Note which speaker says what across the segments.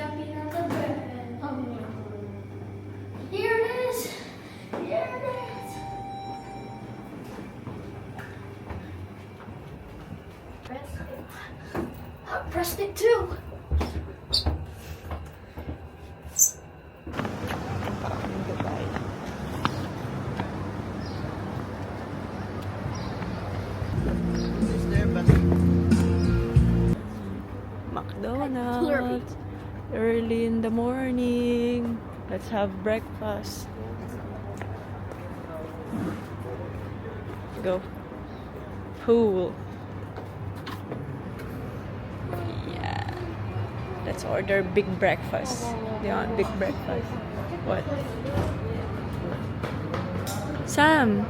Speaker 1: jumping on the bed. Oh, no. Here it is. Here it is. Press it. I pressed it too.
Speaker 2: McDonald's. Early in the morning. Let's have breakfast. Go. Pool. Yeah. Let's order big breakfast. Do you want big breakfast? What? Sam!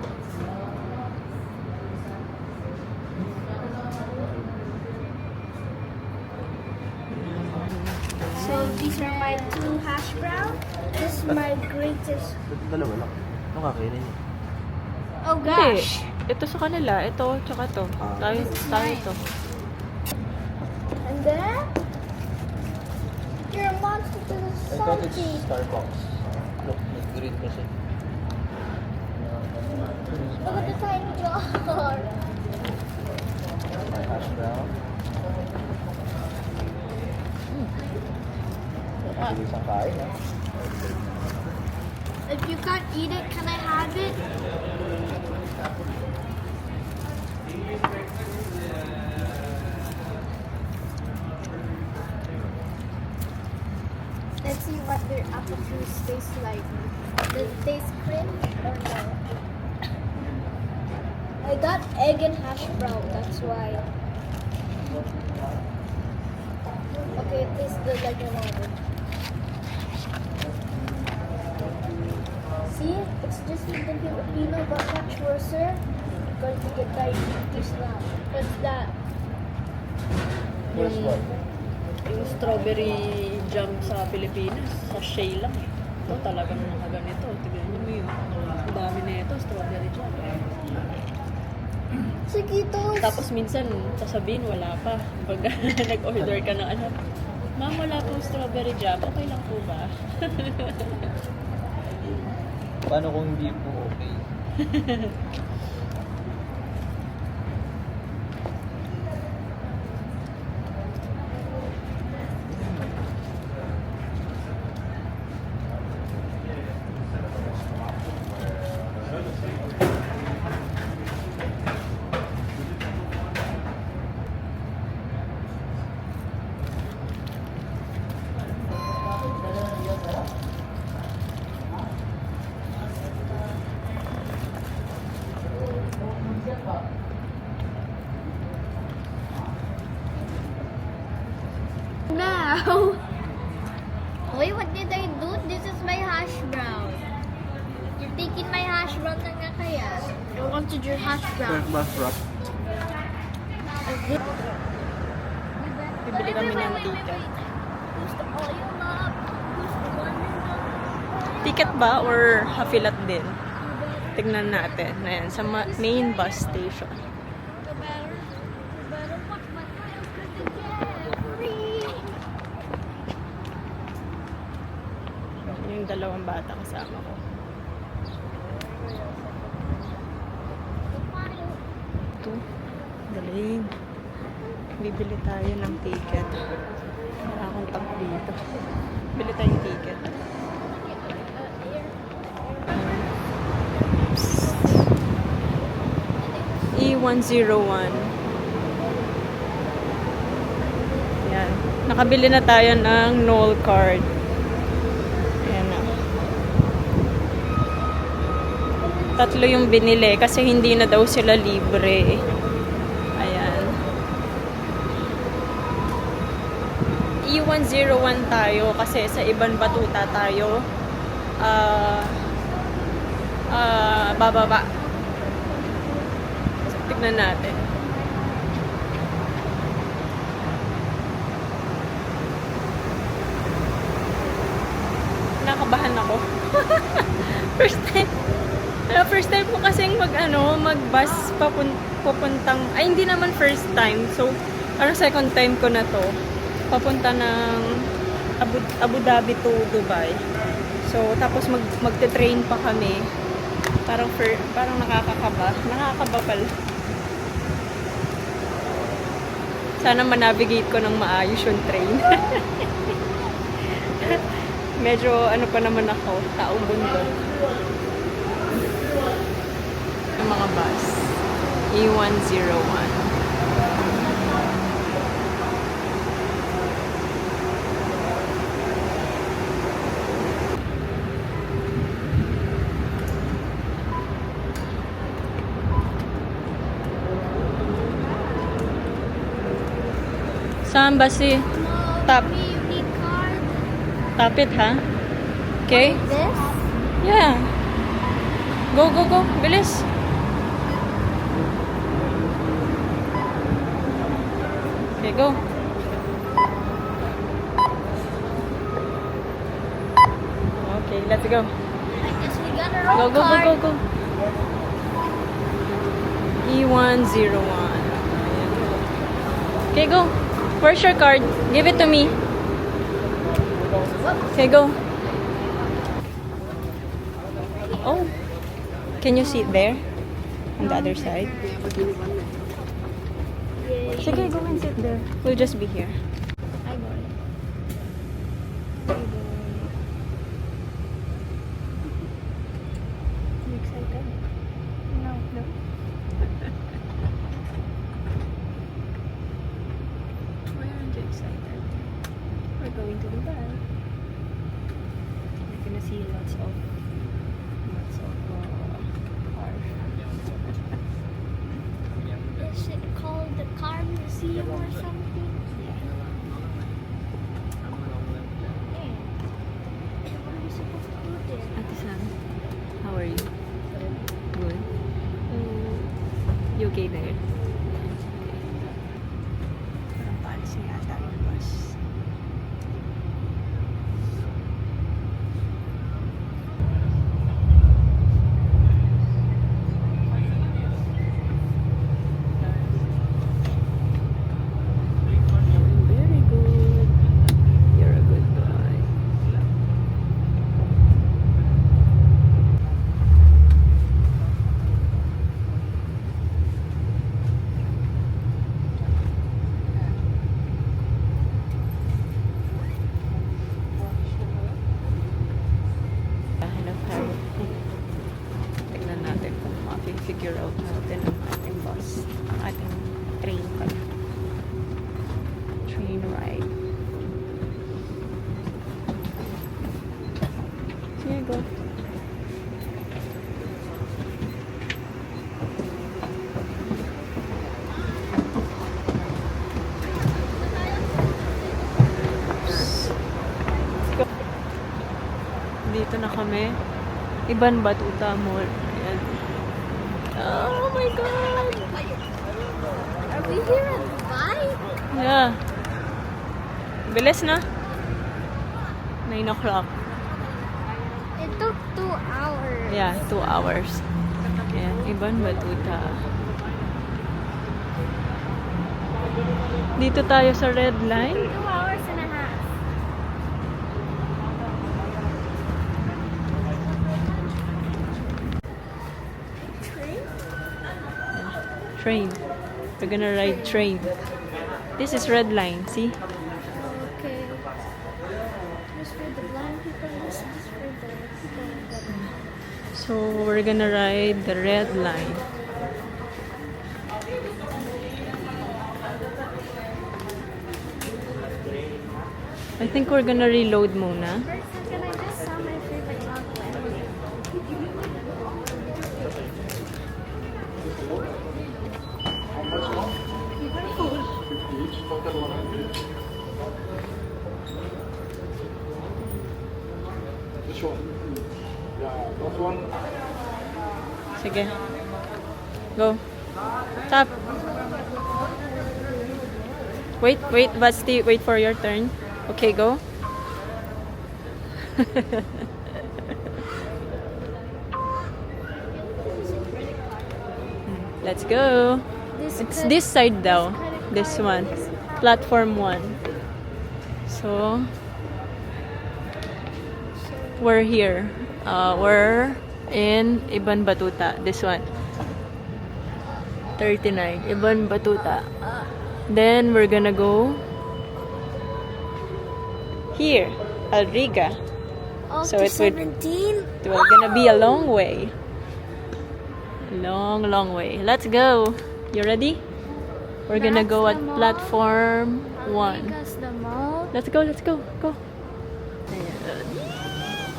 Speaker 1: So these are my 2 hash brown. This is my greatest.
Speaker 3: Dalawa lang. Ano kakainin niya?
Speaker 1: Oh
Speaker 2: Hindi.
Speaker 1: gosh.
Speaker 2: Ito sa kanila. Ito, tsaka to. Tayo to.
Speaker 1: And then you're a monster to the
Speaker 3: I thought it's
Speaker 1: salty.
Speaker 3: Starbucks. Look, green kasi.
Speaker 1: Look at the tiny jar.
Speaker 3: My hash brown. Pili isang kain, ha?
Speaker 1: If you can't eat it, can I have it? Let's see what their apple juice tastes like. Does it taste cringe or no? I got egg and hash brown, that's why. Okay, it tastes good like a water. See, it's just like the Filipino but much worse because you get diabetes now. What's that?
Speaker 3: First one.
Speaker 2: Yung strawberry jam sa Pilipinas, sa Shea lang eh. Ito talagang nakaganito. Tignan niyo mo yun. Ang dami na ito, strawberry jam.
Speaker 1: Chiquitos!
Speaker 2: Tapos minsan, sasabihin wala pa. Pag nag-order ka ng anak, Ma'am, wala pong strawberry jam. Okay lang po ba?
Speaker 3: Paano kung hindi po okay?
Speaker 1: Now! Wait, what did I do? This is my hash brown. You're taking my hash brown na nga kaya. I wanted your hash brown.
Speaker 3: Breakfast wrap.
Speaker 2: Bibili kami ng ticket.
Speaker 1: Who's the oil up? Who's the one in
Speaker 2: Ticket ba or hafilat din? Tignan natin. Ayan, sa main bus station.
Speaker 1: the better what my miles to get free?
Speaker 2: Yung dalawang bata kasama ko. Ito. Galing. Bibili tayo ng ticket. Wala akong tag dito. Bili tayong ticket. E101. Yan. Nakabili na tayo ng Knoll card. Ayan na. Tatlo yung binili kasi hindi na daw sila libre. Ayan. E101 tayo kasi sa ibang batuta tayo bababa. So, tignan natin. Nakabahan ako. First time ko kasing mag-bus papuntang, ay hindi naman first time. So, second time ko na to. Papunta ng Abu Dhabi to Dubai. So, tapos magte-train pa kami. Parang nakakakaba. Nakakaba pala. Sana manavigate ko ng maayos yung train. Medyo ano pa naman ako, taong bundok. Yung mga bus. E101. Saan ba si? Tap.
Speaker 1: You need card.
Speaker 2: Tap it, ha? Okay?
Speaker 1: This?
Speaker 2: Yeah. Go, go, go. Bilis. Okay, go. Okay, let's go.
Speaker 1: I guess we got a
Speaker 2: Go,
Speaker 1: roll
Speaker 2: go, go,
Speaker 1: card.
Speaker 2: go, go. E101. Okay, go. Where's your card? Give it to me. Okay, go. Oh. Can you sit there? On the other side? Sige, go and sit there. We'll just be here.
Speaker 1: I got it.
Speaker 2: You excited?
Speaker 1: No.
Speaker 2: No. Why aren't you excited? We're going to Dubai. We're gonna see lots of cars.
Speaker 1: Is it called the car museum or something? Yeah. What are we supposed to do there?
Speaker 2: Ate Sam, how are you? Good. You okay there? Parang paalis na yata yung bus. Very good. You're a good boy. Hanap-hanap. Tignan natin kung ma-figure out natin ang ating bus. Ang ating train pala. Train ride. Sige, go. Dito na kami. Iban Batuta Mall. Ayan. Oh my God!
Speaker 1: Are we here in Dubai?
Speaker 2: Yeah. Bilis na. 9 o'clock.
Speaker 1: It took 2 hours.
Speaker 2: Yeah, 2 hours. Ayan, Iban Batuta. Dito tayo sa red line.
Speaker 1: 2 hours and a half.
Speaker 2: Train. We're gonna ride train. This is red line, see?
Speaker 1: Okay. This for the blind people, this is for the people that
Speaker 2: So, we're gonna ride the red line. I think we're gonna reload muna.
Speaker 1: First, can I just sell my favorite chocolate?
Speaker 4: This one. Yeah, that one.
Speaker 2: Sige. Go. Tap. Wait, Basti, wait for your turn. Okay, go. Let's go. It's this side daw. This one. Platform 1. So, we're here. We're in Ibn Battuta. This one. 39. Ibn Battuta. Then we're gonna go here. Al Riga.
Speaker 1: Oh,
Speaker 2: So
Speaker 1: to
Speaker 2: it would-
Speaker 1: 17?
Speaker 2: It's gonna be a long way. Long, long way. Let's go. You ready? We're gonna
Speaker 1: That's
Speaker 2: go
Speaker 1: the
Speaker 2: at
Speaker 1: mall.
Speaker 2: platform 1.
Speaker 1: Vegas, the mall.
Speaker 2: Let's go, let's go. Go. Ayan.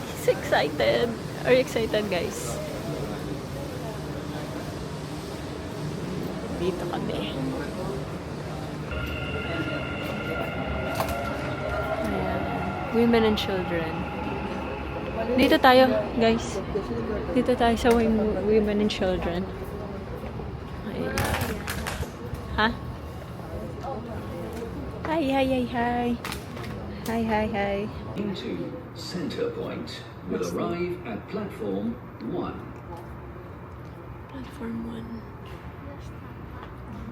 Speaker 2: He's excited. Are you excited, guys? Dito kami. Ayan. Women and children. Dito tayo, guys. Dito tayo sa women and children. Ayan. Ha? Hi, hi, hi, hi. Hi, hi, hi.
Speaker 5: Into Centre Point will arrive at platform 1.
Speaker 2: Platform 1.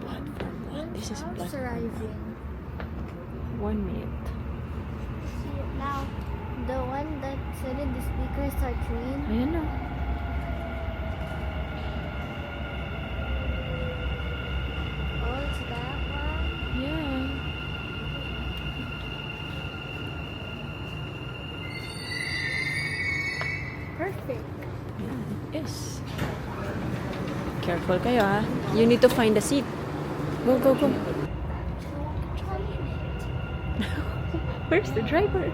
Speaker 2: Platform 1. This is
Speaker 1: Who's
Speaker 2: platform
Speaker 1: arriving?
Speaker 2: 1 minute.
Speaker 1: See it now. The one that said in the speaker is our train.
Speaker 2: Ayan na.
Speaker 1: Oh, it's that one.
Speaker 2: Yeah.
Speaker 1: Perfect.
Speaker 2: Yan. Yes. Careful kayo, ha? You need to find a seat. Go, go, go. Where's the driver?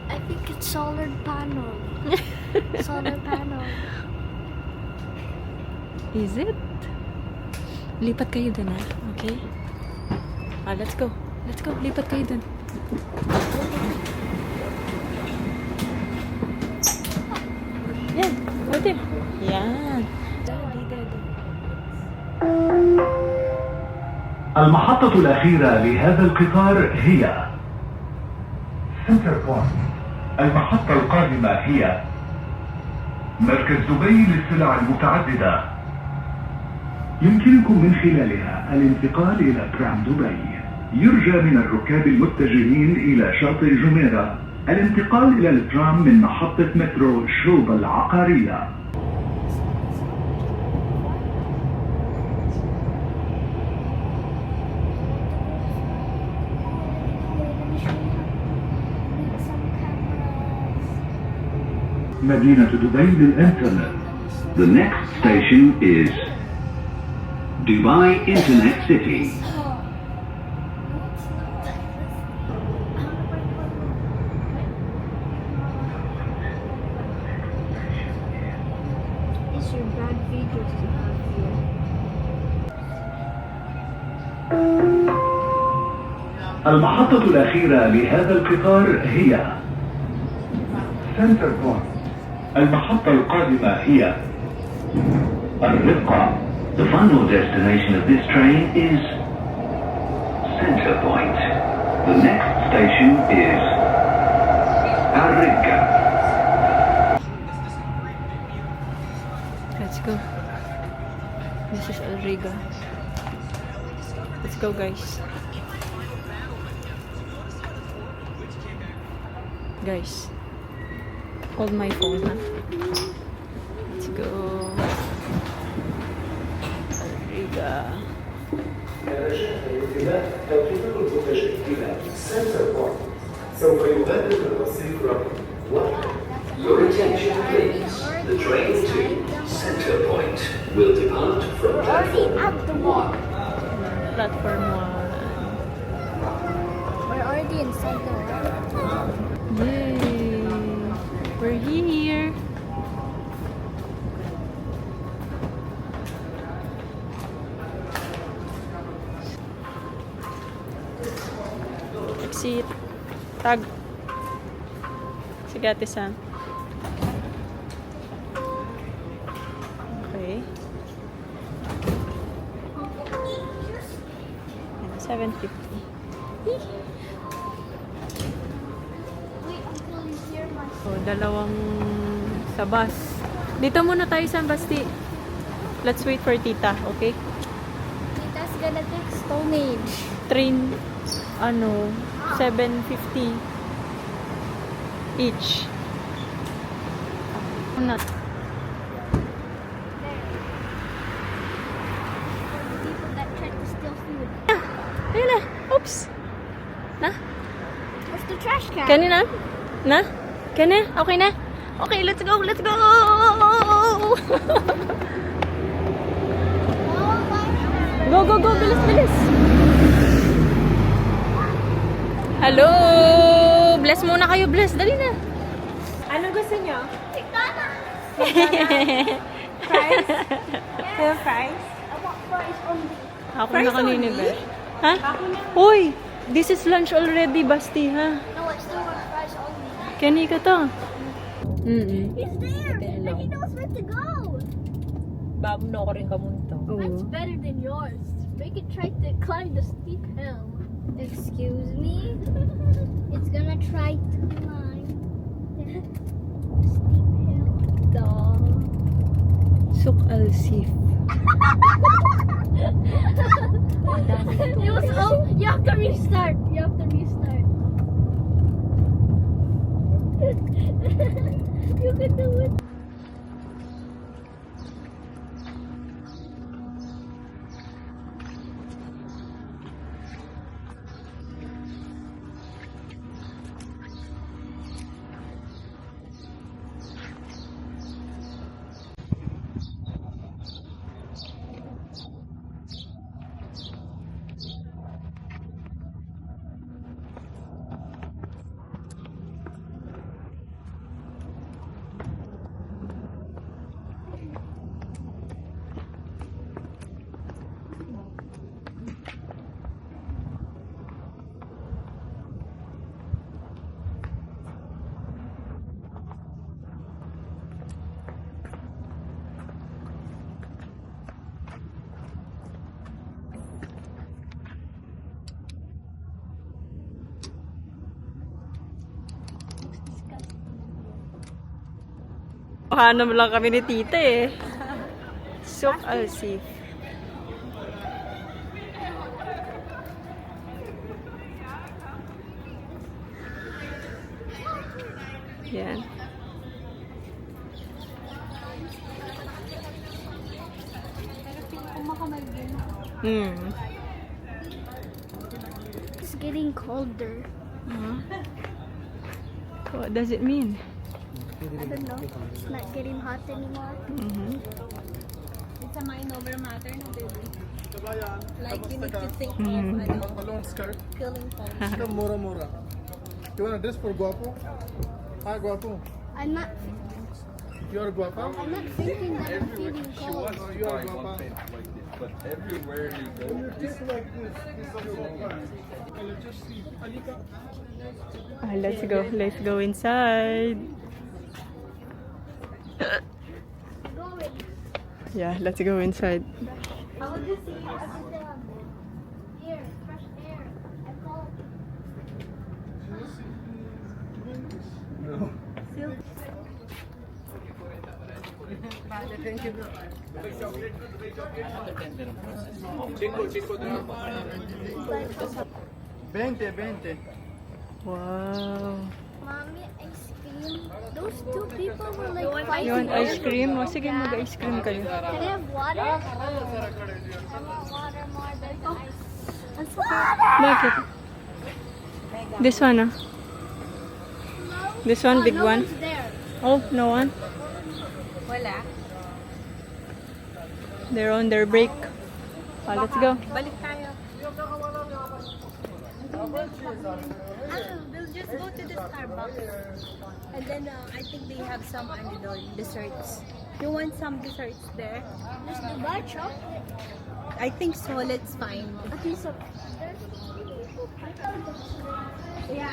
Speaker 1: I think it's solar panel. Solar panel.
Speaker 2: Is it? Lipat kayo dun, ha? Okay? Let's go. Let's go. Lipat kayo dun. Yan. Pwede. Yan. Daddy, daddy.
Speaker 6: المحطة الأخيرة لهذا القطار هي سنتر بوينت. المحطة القادمة هي مركز دبي للسلع المتعددة. يمكنكم من خلالها الانتقال إلى ترام دبي. يرجى من الركاب المتجهين إلى شاطئ جميرة الانتقال إلى الترام من محطة مترو شوبة العقارية. مدينة دبي للإنترنت.
Speaker 5: The next station is Dubai Internet City.
Speaker 1: These are bad videos to have here.
Speaker 6: المحطة الأخيرة لهذا القطار هي سنتر بوينت. المحطة القادمة هي الرقة.
Speaker 5: The final destination of this train is Centre Point. The next station is Arica.
Speaker 2: Let's go. This is Al Riga. Let's go, guys. Guys, hold my phone, huh? Let's go. Al Riga.
Speaker 6: توقيتك المتجه إلى سنتر بوينت. سوف يغادر الرصيف رقم 1.
Speaker 5: Your attention please. The train to Centre Point will depart from
Speaker 1: We're already
Speaker 5: platform
Speaker 1: at the
Speaker 5: 1.
Speaker 1: wall.
Speaker 2: Platform 1.
Speaker 1: We're already inside the wall.
Speaker 2: Yay! We're here. Exit. Tag. Sige, Ate Sam. Okay. 7:50.
Speaker 1: Wait until you hear my
Speaker 2: So, dalawang sa bus. Dito muna tayo sa Basti. Let's wait for Tita, okay?
Speaker 1: Tita's gonna take Stone Age.
Speaker 2: Train, 7:50. each. Not.
Speaker 1: People that try to steal food.
Speaker 2: Ayun na. Oops. Na?
Speaker 1: What's the trash can?
Speaker 2: Kanina? Na? Kanina? Okay na? Okay, let's go! Let's go!
Speaker 1: Oh,
Speaker 2: Go, go, go! Bilis, bilis! Hello! Bless muna kayo, bless. Dali na.
Speaker 7: Ano gusto nyo?
Speaker 2: Fries?
Speaker 7: French fries?
Speaker 1: I want fries only.
Speaker 2: Ako
Speaker 7: Fries
Speaker 2: na kanina,
Speaker 7: only?
Speaker 2: Besh. Ha? Uy! This is lunch already, Basti, ha?
Speaker 1: No, I still want fries only.
Speaker 2: Kani ka to? Mm-mm.
Speaker 1: He's there,
Speaker 2: Hello.
Speaker 1: and he knows where to go.
Speaker 2: Babno ko rin kamunto.
Speaker 1: Mine's better than yours. Make it try to climb the steep hill. Excuse me? It's gonna try to climb the steep hill.
Speaker 2: Suk al-sif.
Speaker 1: It was you have to restart. You have to restart. You can do it.
Speaker 2: Hanam lang kami ni tita eh. Suk al-sif. Yan. Hmm.
Speaker 1: It's getting colder.
Speaker 2: What does it mean?
Speaker 1: I don't know. It's not getting hot anymore.
Speaker 2: Mm-hmm.
Speaker 7: It's a mind over matter, no, baby? Like, you need to think
Speaker 2: Mhm.
Speaker 7: of, ano,
Speaker 4: Balloon skirt.
Speaker 7: feeling cold.
Speaker 4: Ito mura mura. You want a dress for guapo? Ah, guapo.
Speaker 1: I'm not
Speaker 4: You are guapa?
Speaker 1: thinking that I'm feeling cold.
Speaker 4: No, you are guapa.
Speaker 3: But everywhere you go,
Speaker 4: Just like this. This is guapa. Let's just see. Alika.
Speaker 2: Let's go. Let's go inside.
Speaker 1: Going.
Speaker 2: Yeah, let's go inside.
Speaker 1: I want to see air, fresh air. I call
Speaker 4: Vente, vente.
Speaker 2: Wow.
Speaker 1: Mommy, ice cream. Those two people were like fighting.
Speaker 2: You want ice cream? O sige, mag-ice cream kayo.
Speaker 1: Can I have water? I want water more than ice. I'm sorry.
Speaker 2: Bakit? This one, ah. This one, big
Speaker 1: no
Speaker 2: one.
Speaker 1: one's there.
Speaker 2: Oh, no one.
Speaker 7: Wala.
Speaker 2: They're on their break. Let's go.
Speaker 7: Balik tayo. We'll just go to the Starbucks. And then, I think they have some, ano doon, desserts. You want some desserts there?
Speaker 1: Just Dubai chocolate.
Speaker 7: I think so, let's find.
Speaker 1: A piece of. Yeah.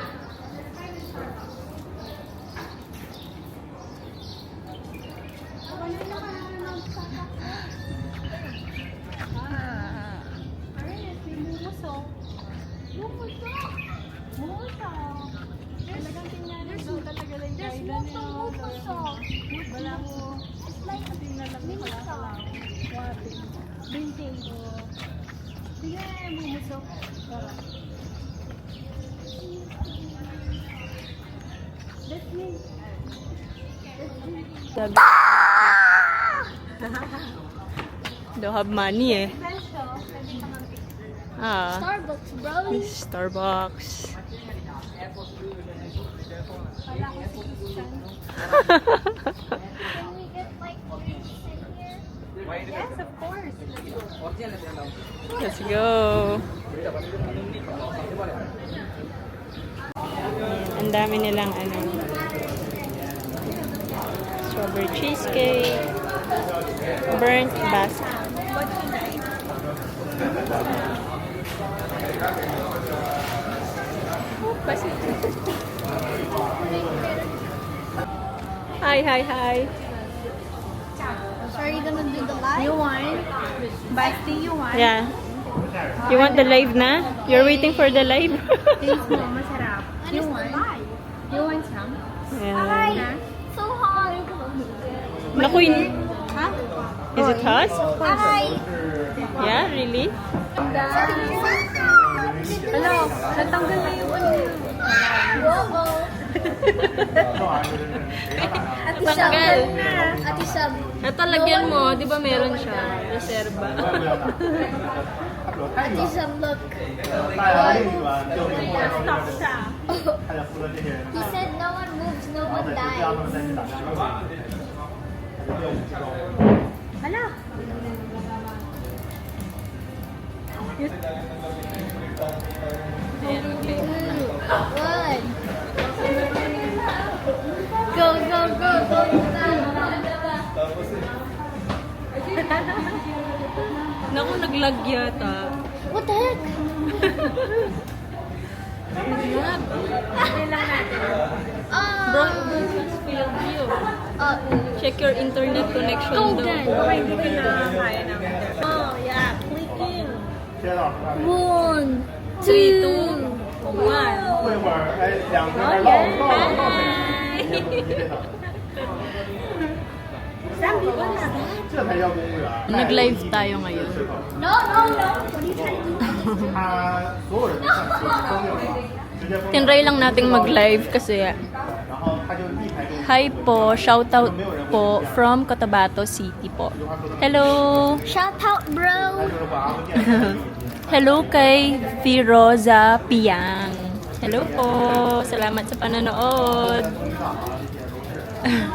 Speaker 2: Sabi. Don't have money eh. Ah,
Speaker 1: Starbucks, bro.
Speaker 2: Starbucks.
Speaker 1: Can we get like drinks in here?
Speaker 7: Yes, of course.
Speaker 2: Let's go. Ang dami nilang ano. Strawberry cheesecake. Burnt basket. Hi.
Speaker 1: So are you gonna do the live?
Speaker 7: You want? Basti, you want?
Speaker 2: Yeah. You want the live na? You're waiting for the live?
Speaker 7: Taste mo, masarap.
Speaker 1: When
Speaker 7: You
Speaker 1: is the
Speaker 7: want?
Speaker 1: live?
Speaker 7: You want some?
Speaker 1: Hi.
Speaker 2: Yeah.
Speaker 1: So hot.
Speaker 2: Naku,
Speaker 7: Huh?
Speaker 2: is it hot?
Speaker 1: Hi.
Speaker 2: Yeah, really?
Speaker 7: Ano? Natanggal na yung ano.
Speaker 1: Wow.
Speaker 2: Tanggal.
Speaker 1: Ate Sab.
Speaker 2: Natalagyan mo, di ba meron siya? Reserva.
Speaker 1: Ate Sab, look.
Speaker 7: Stop siya.
Speaker 1: He said no one moves, no one dies.
Speaker 7: Hala.
Speaker 1: One. Go.
Speaker 2: Naku, naglag yata.
Speaker 1: What the heck?
Speaker 2: Bro, this failed you. Check your internet connection
Speaker 1: Go
Speaker 2: daw.
Speaker 1: then.
Speaker 7: Okay, hindi ko na kaya namin.
Speaker 1: Oh, yeah. Clicking. 1,
Speaker 2: 3,
Speaker 1: 2.
Speaker 2: 2, 1.
Speaker 4: 会会儿，哎，两个人这才叫公务员。
Speaker 2: Nag-live tayo ngayon.
Speaker 1: No. What are you trying to do?
Speaker 4: 他所有人都上去都有了，直接封了，
Speaker 2: Tinry lang nating mag-live kasi
Speaker 4: 然后他就立牌就
Speaker 2: hi po, shoutout po from Cotabato City po. Hello!
Speaker 1: Shout out, bro.
Speaker 4: 就是把他们建设。
Speaker 2: Hello kay Firoza Piang. Hello po. Salamat sa panonood.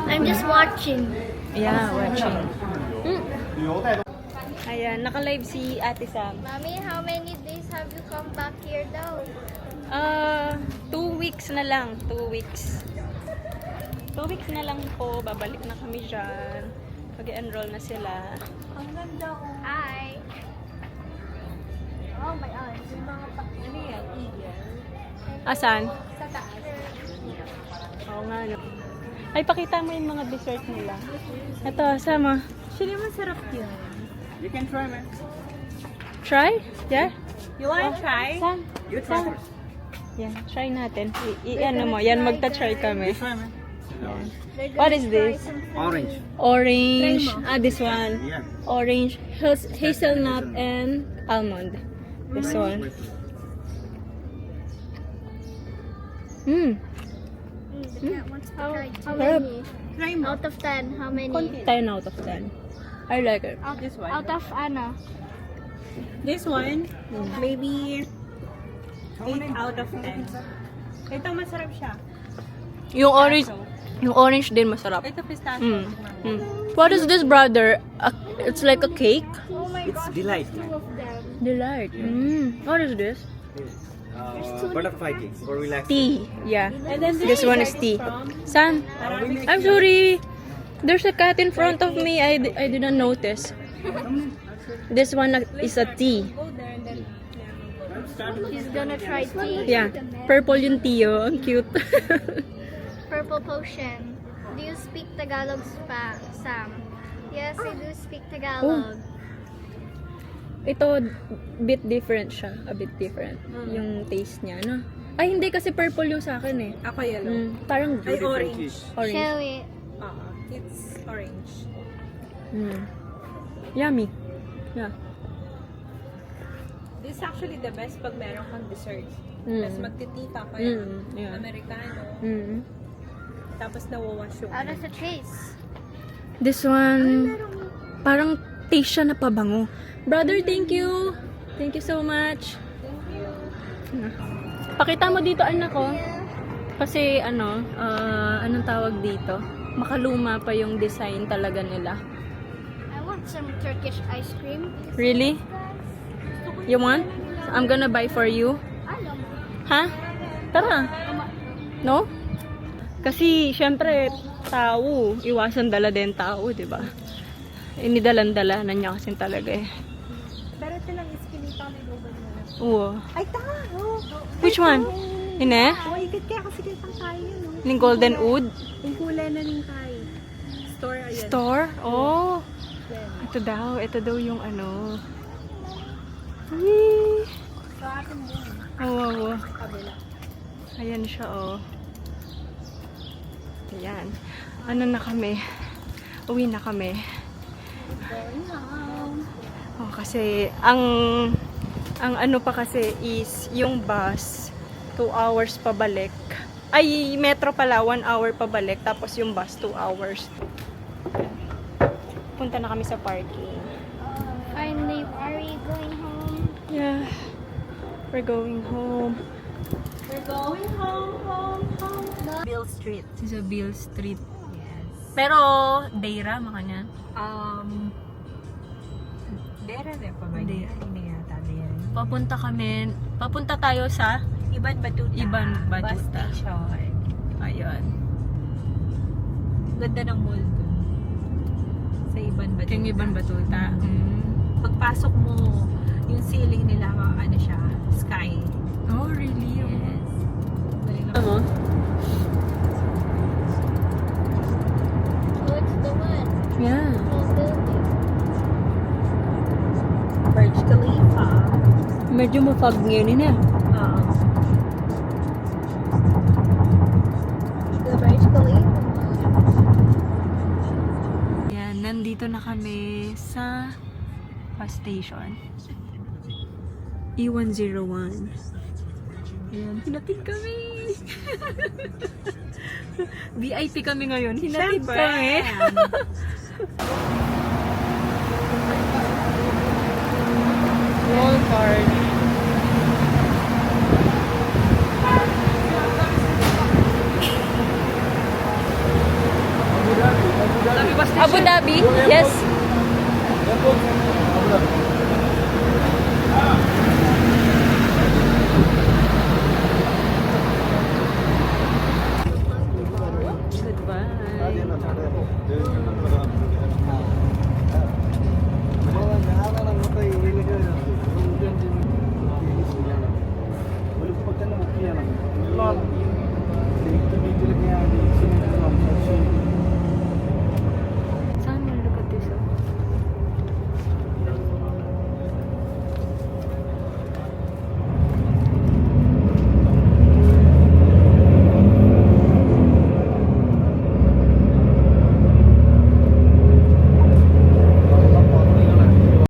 Speaker 1: I'm just watching.
Speaker 2: Yeah, watching.
Speaker 4: 旅游带动。
Speaker 2: Ayan, naka-live si Ate Sam.
Speaker 1: Mommy, how many days have you come back here though?
Speaker 2: 2 weeks na lang. 2 weeks. 2 weeks na lang po. Babalik na kami dyan. Mag-enroll na sila.
Speaker 7: Ang ganda ko.
Speaker 1: Hi. Oh my God.
Speaker 7: Yung mga ano yan, eagle.
Speaker 2: Asan?
Speaker 7: Sa taas.
Speaker 2: Oo nga, no. Ay, pakita mo yung mga dessert nila. Ito, sama.
Speaker 7: Actually, masarap yun.
Speaker 4: You can try, man.
Speaker 2: Try? Yeah?
Speaker 7: You wanna try?
Speaker 2: Sam?
Speaker 4: You try
Speaker 2: Sam?
Speaker 4: first.
Speaker 2: Yan, try natin. I-ano mo, yan, magta-try kami.
Speaker 4: Try, man.
Speaker 2: What is this?
Speaker 3: Orange.
Speaker 2: Orange. This one.
Speaker 3: Yeah.
Speaker 2: Orange, hazelnut, and almond. This one.
Speaker 1: How
Speaker 2: Sarap.
Speaker 1: many?
Speaker 7: Try mo.
Speaker 1: Out of 10, how many?
Speaker 2: 10 out of 10. I like it.
Speaker 7: This one.
Speaker 1: Out of Anna.
Speaker 7: This one, maybe 8 out of 10. Ito, masarap siya.
Speaker 2: Yung orange din masarap.
Speaker 7: Ito, pistachio.
Speaker 2: What is this, brother? It's like a cake?
Speaker 1: Oh my
Speaker 3: It's
Speaker 1: gosh,
Speaker 3: delight.
Speaker 1: 2 of them.
Speaker 2: Delight. What is this?
Speaker 3: Butterfly cake for relaxing.
Speaker 2: Tea. Yeah.
Speaker 7: And then
Speaker 2: This one is tea. San? I'm sorry. There's a cat in front of me. I didn't notice. This one is a tea.
Speaker 7: go there and then
Speaker 1: She's gonna try tea.
Speaker 2: Yeah. Purple yung tea, oh. Ang cute.
Speaker 1: Purple potion. Do you speak Tagalog, Sam? Yes, I do speak Tagalog.
Speaker 2: Ito, bit different siya. A bit different. Yung taste niya, no? Ay, hindi kasi purple yung sa akin eh.
Speaker 7: ako yellow.
Speaker 2: Parang
Speaker 7: Ay, orange.
Speaker 2: orange.
Speaker 1: Shall we?
Speaker 7: It's orange.
Speaker 2: Yummy. Yeah.
Speaker 7: This is actually the best pag meron kang dessert.
Speaker 2: Mm.
Speaker 7: Tapos magtitita kayo.
Speaker 2: Yeah.
Speaker 7: Americano. Tapos nawawash yung
Speaker 1: How does it taste?
Speaker 2: This one, parang taste siya na pabango. Brother, thank you. Thank you so much. Pakita mo dito, anak ko. Kasi anong tawag dito? Makaluma pa yung design talaga nila.
Speaker 1: I want some Turkish ice cream.
Speaker 2: Really? You want? I'm gonna buy for you.
Speaker 1: I don't know.
Speaker 2: Ha? Tara. No? Kasi, syempre, tao. Iwasan dala din tao, di ba? Inidalan-dala na niya kasi talaga eh.
Speaker 7: Pero ito lang is kinita may logo na.
Speaker 2: Oo.
Speaker 7: Ay, tama! Oh.
Speaker 2: Which one? Ine?
Speaker 7: Oh, ikit kaya kasi kitang tayo yun, no?
Speaker 2: Yung golden wood?
Speaker 7: Yung kulay na rin tayo. Store, ayan.
Speaker 2: Store? Oh.
Speaker 7: Yan.
Speaker 2: Ito daw yung ano. Yee.
Speaker 7: Sa atin din.
Speaker 2: Oo.
Speaker 7: Kabila.
Speaker 2: Ayan siya, oh. Ayan. Ano na kami? Uwi na kami.
Speaker 1: Going home.
Speaker 2: Oh, kasi ang ano pa kasi is yung bus 2 hours pabalik. Ay, metro pala 1 hour pabalik tapos yung bus 2 hours. Punta na kami sa parking.
Speaker 1: Finally, are we going home?
Speaker 2: Yeah. We're going home.
Speaker 7: We're going home. Bill Street.
Speaker 2: This is a Bill Street.
Speaker 7: Yes.
Speaker 2: Pero Deira makanya.
Speaker 7: Dera na pa ba
Speaker 2: Hindi.
Speaker 7: niya? Hindi yata Dera.
Speaker 2: Papunta tayo sa
Speaker 7: Iban Batuta.
Speaker 2: Iban Batuta.
Speaker 7: Bus station.
Speaker 2: ayun.
Speaker 7: Ganda ng mall dun. Sa Iban Batuta.
Speaker 2: Yung Iban Batuta.
Speaker 7: Pagpasok mo, yung ceiling nila, ano siya, sky.
Speaker 2: Oh, really?
Speaker 7: Yes.
Speaker 2: Ano?
Speaker 1: Oh, it's the one.
Speaker 2: Yeah.
Speaker 1: Whole building.
Speaker 7: Burj Khalifa.
Speaker 2: Medyo mafog ngayon eh.
Speaker 7: Oo.
Speaker 1: The Burj Khalifa.
Speaker 2: Yan, nandito na kami sa bus station. E101. Ayan, hinatid kami. VIP kami ngayon. Hinatid
Speaker 7: Siyempre.
Speaker 2: kami. Wall card. Abu Dhabi? Yes.